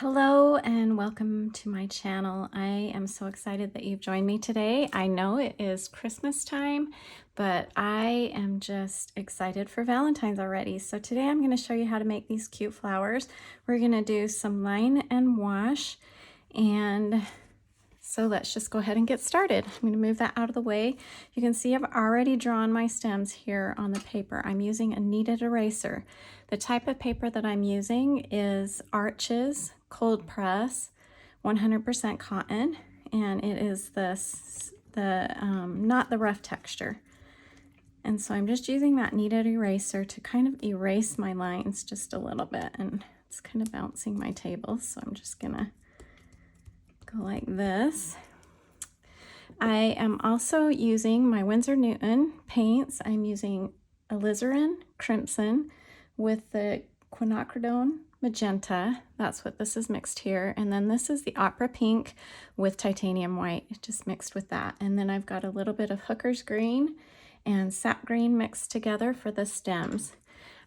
Hello and welcome to my channel. I am so excited that you've joined me today. I know it is Christmas time, but I am just excited for Valentine's already. So today I'm going to show you how to make these cute flowers. We're going to do some line and wash, and so let's just go ahead and get started. I'm going to move that out of the way. You can see I've already drawn my stems here on the paper. I'm using a kneaded eraser. The type of paper that I'm using is Arches cold press, 100% cotton, and it is not the rough texture. And so I'm just using that kneaded eraser to kind of erase my lines just a little bit, and it's kind of bouncing my table, so I'm just gonna go like this. I am also using my Winsor paints. I'm using Alizarin Crimson with the Quinacridone Magenta. That's what this is mixed here. And then this is the Opera Pink with Titanium White, just mixed with that. And then I've got a little bit of Hooker's Green and Sap Green mixed together for the stems.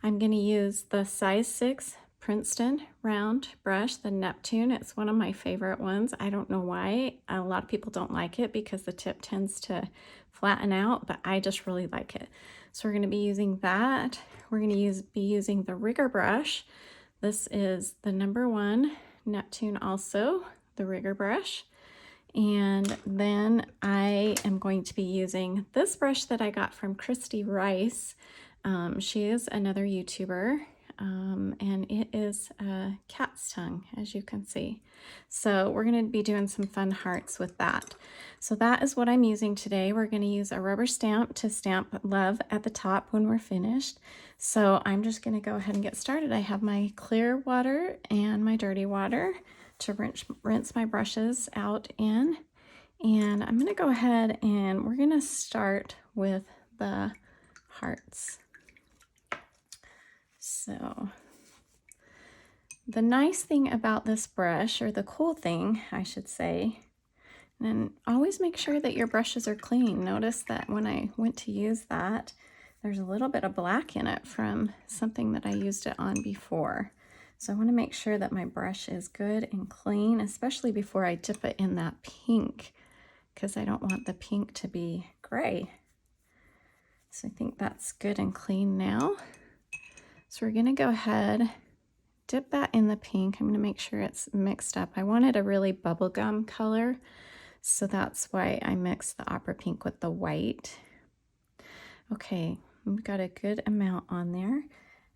I'm going to use the size 6 Princeton round brush, the Neptune. It's one of my favorite ones. I don't know why. A lot of people don't like it because the tip tends to flatten out, but I just really like it. So we're going to be using that. We're going to be using the rigger brush. This is the #1 Neptune, also the rigger brush. And then I am going to be using this brush that I got from Christy Rice. She is another YouTuber, and it is a cat's tongue, as you can see. So we're going to be doing some fun hearts with that. So that is what I'm using today. We're going to use a rubber stamp to stamp love at the top when we're finished. So I'm just going to go ahead and get started. I have my clear water and my dirty water to rinse my brushes out in. And I'm going to go ahead and we're going to start with the hearts. So the nice thing about this brush, or the cool thing, I should say, and always make sure that your brushes are clean. Notice that when I went to use that, there's a little bit of black in it from something that I used it on before. So I want to make sure that my brush is good and clean, especially before I dip it in that pink, because I don't want the pink to be gray. So I think that's good and clean now. So we're going to go ahead, dip that in the pink. I'm going to make sure it's mixed up. I wanted a really bubblegum color, so that's why I mixed the opera pink with the white. Okay, we've got a good amount on there,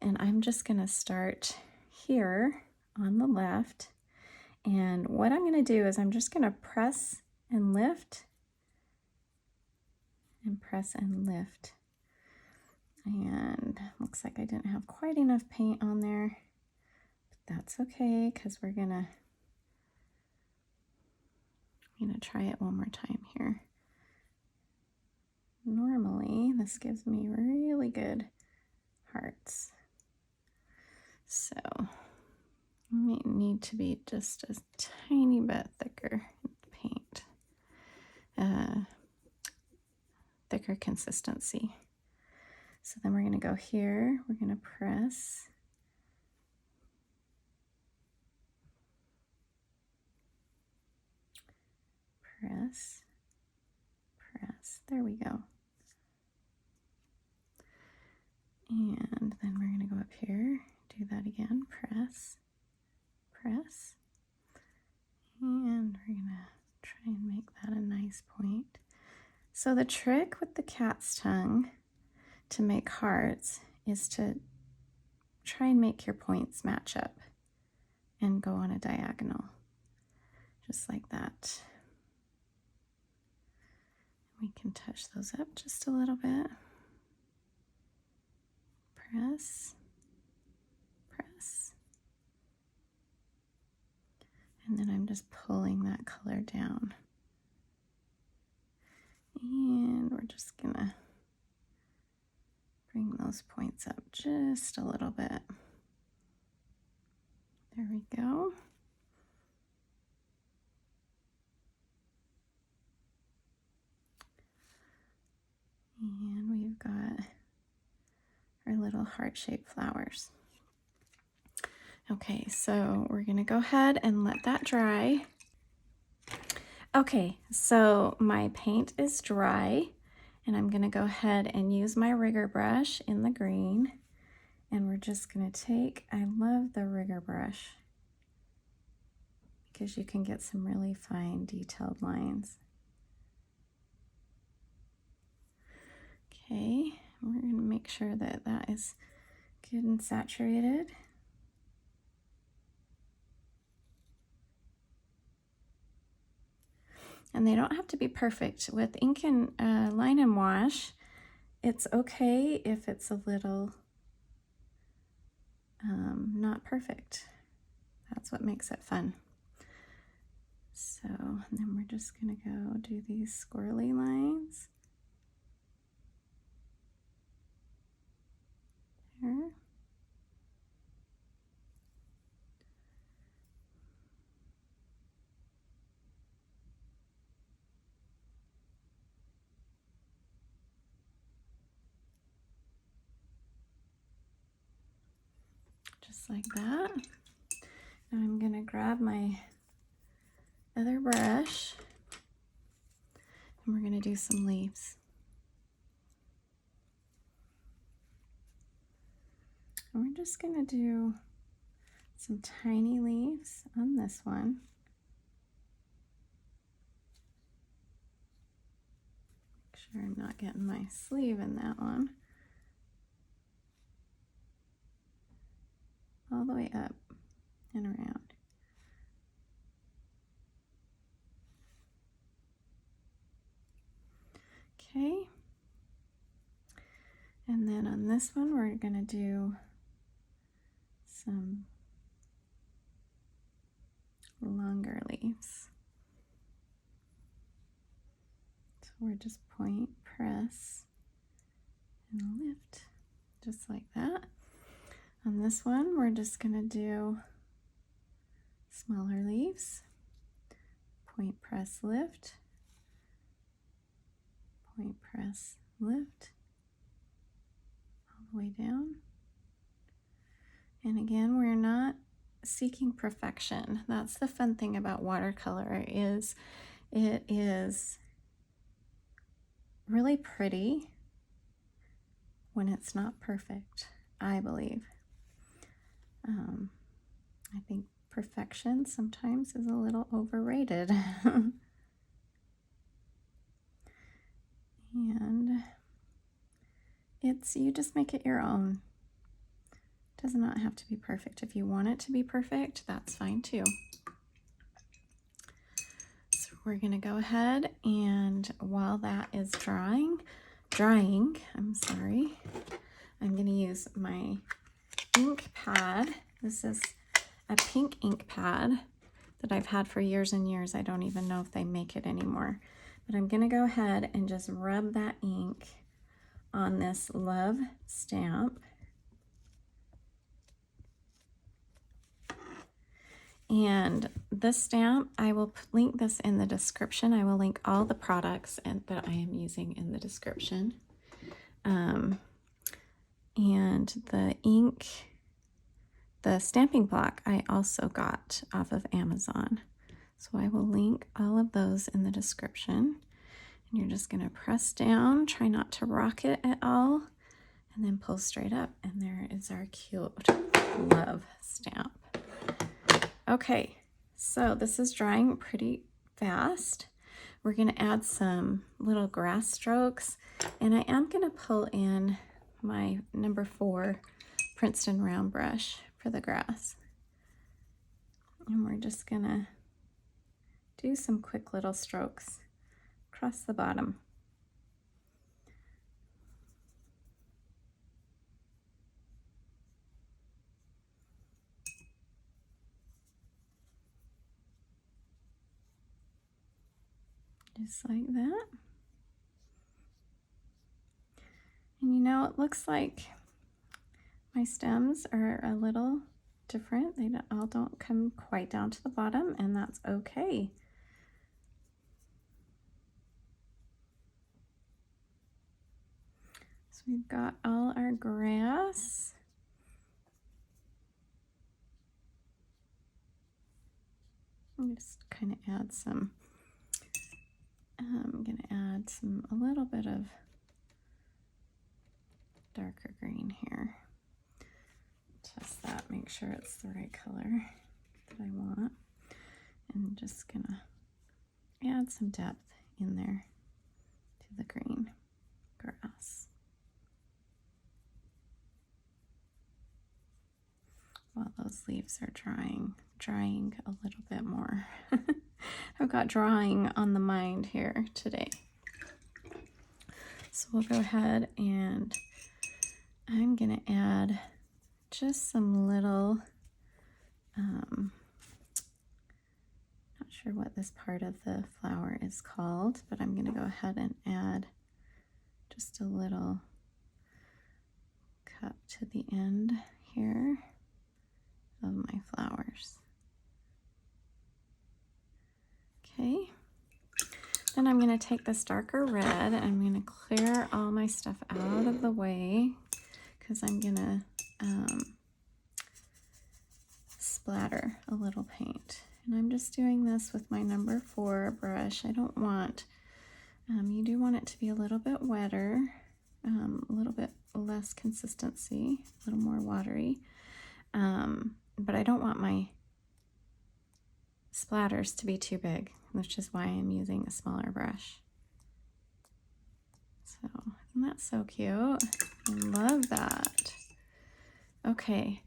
and I'm just going to start here on the left. And what I'm going to do is I'm just going to press and lift and press and lift. And looks like I didn't have quite enough paint on there, but that's okay, because we're gonna try it one more time here. Normally this gives me really good hearts, so it may need to be just a tiny bit thicker paint, thicker consistency. So then we're going to go here, we're going to press, press, press, there we go. And then we're going to go up here, do that again, press, press, and we're going to try and make that a nice point. So the trick with the cat's tongue to make hearts is to try and make your points match up and go on a diagonal, just like that. We can touch those up just a little bit. Press, press. And then I'm just pulling that color down. And we're just gonna bring those points up just a little bit. There we go. And we've got our little heart-shaped flowers. Okay, so we're gonna go ahead and let that dry. Okay, so my paint is dry, and I'm gonna go ahead and use my rigger brush in the green, and we're just gonna take, I love the rigger brush because you can get some really fine detailed lines. Okay, we're gonna make sure that that is good and saturated. And they don't have to be perfect. With ink and line and wash, it's okay if it's a little not perfect. That's what makes it fun. So then we're just gonna go do these squirrely lines. There. Just like that. Now I'm gonna grab my other brush and we're gonna do some leaves. And we're just gonna do some tiny leaves on this one. Make sure I'm not getting my sleeve in that one. All the way up and around. Okay. And then on this one, we're gonna do some longer leaves. So we're just point, press, and lift, just like that. On this one, we're just gonna do smaller leaves, point, press, lift, point, press, lift, all the way down. And again, we're not seeking perfection. That's the fun thing about watercolor, is it is really pretty when it's not perfect, I believe. I think perfection sometimes is a little overrated. And you just make it your own. It does not have to be perfect. If you want it to be perfect, that's fine too. So we're gonna go ahead, and while that is drying, I'm sorry, I'm gonna use my ink pad. This is a pink ink pad that I've had for years and years. I don't even know if they make it anymore. But I'm gonna go ahead and just rub that ink on this love stamp. And this stamp, I will link this in the description. I will link all the products that I am using in the description. And the ink, the stamping block, I also got off of Amazon. So I will link all of those in the description. And you're just gonna press down, try not to rock it at all, and then pull straight up. And there is our cute love stamp. Okay, so this is drying pretty fast. We're gonna add some little grass strokes, and I am gonna pull in my number 4 Princeton round brush for the grass. And we're just gonna do some quick little strokes across the bottom. Just like that. And you know, it looks like my stems are a little different. They all don't come quite down to the bottom, and that's okay. So we've got all our grass. I'm just kind of add some, I'm gonna add a little bit of darker green here. Test that, make sure it's the right color that I want. And just gonna add some depth in there to the green grass. While those leaves are drying a little bit more. I've got drawing on the mind here today. So we'll go ahead and I'm gonna add just some little, not sure what this part of the flower is called, but I'm gonna go ahead and add just a little cup to the end here of my flowers. Okay, then I'm going to take this darker red and I'm going to clear all my stuff out of the way because I'm going to splatter a little paint. And I'm just doing this with my number 4 brush. I don't want, you do want it to be a little bit wetter, a little bit less consistency, a little more watery. But I don't want my splatters to be too big, which is why I'm using a smaller brush. So, isn't that so cute? I love that. Okay,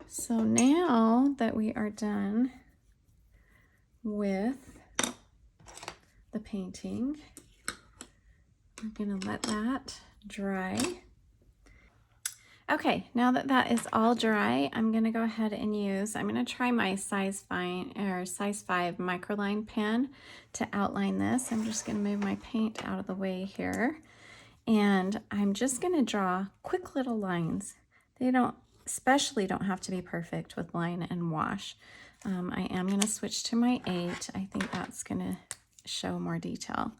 so now that we are done with the painting, I'm gonna let that dry. Okay, now that that is all dry, I'm gonna go ahead and I'm gonna try my size 5 microline pen to outline this. I'm just gonna move my paint out of the way here. And I'm just gonna draw quick little lines. They especially don't have to be perfect with line and wash. I am gonna switch to my 8. I think that's gonna show more detail.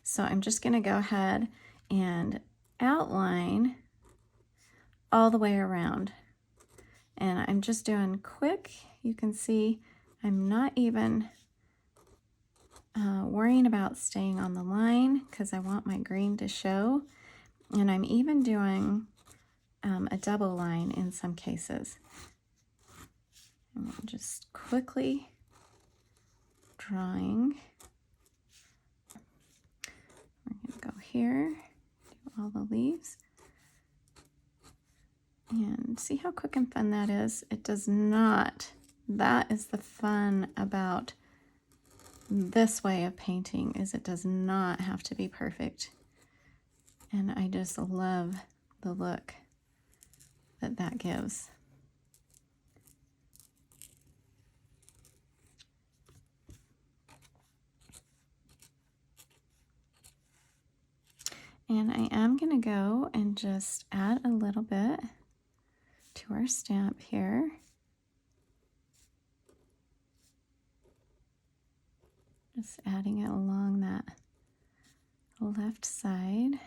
So I'm just gonna go ahead and outline all the way around. And I'm just doing quick. You can see I'm not even worrying about staying on the line because I want my green to show. And I'm even doing a double line in some cases. And I'm just quickly drawing. We're gonna go here, do all the leaves. And see how quick and fun that is? It does not, that is the fun about this way of painting, is it does not have to be perfect. And I just love the look that that gives. And I am gonna go and just add a little bit to our stamp here. Just adding it along that left side.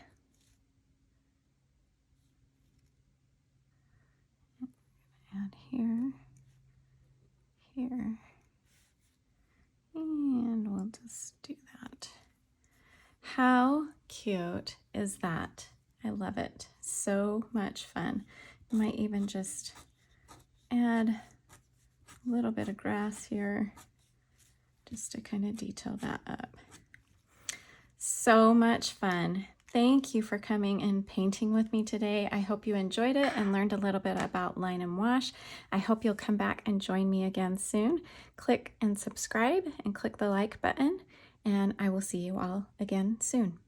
Add here, here, and we'll just do that. How cute is that? I love it. So much fun. I might even just add a little bit of grass here just to kind of detail that up. So much fun. Thank you for coming and painting with me today. I hope you enjoyed it and learned a little bit about line and wash. I hope you'll come back and join me again soon. Click and subscribe and click the like button, and I will see you all again soon.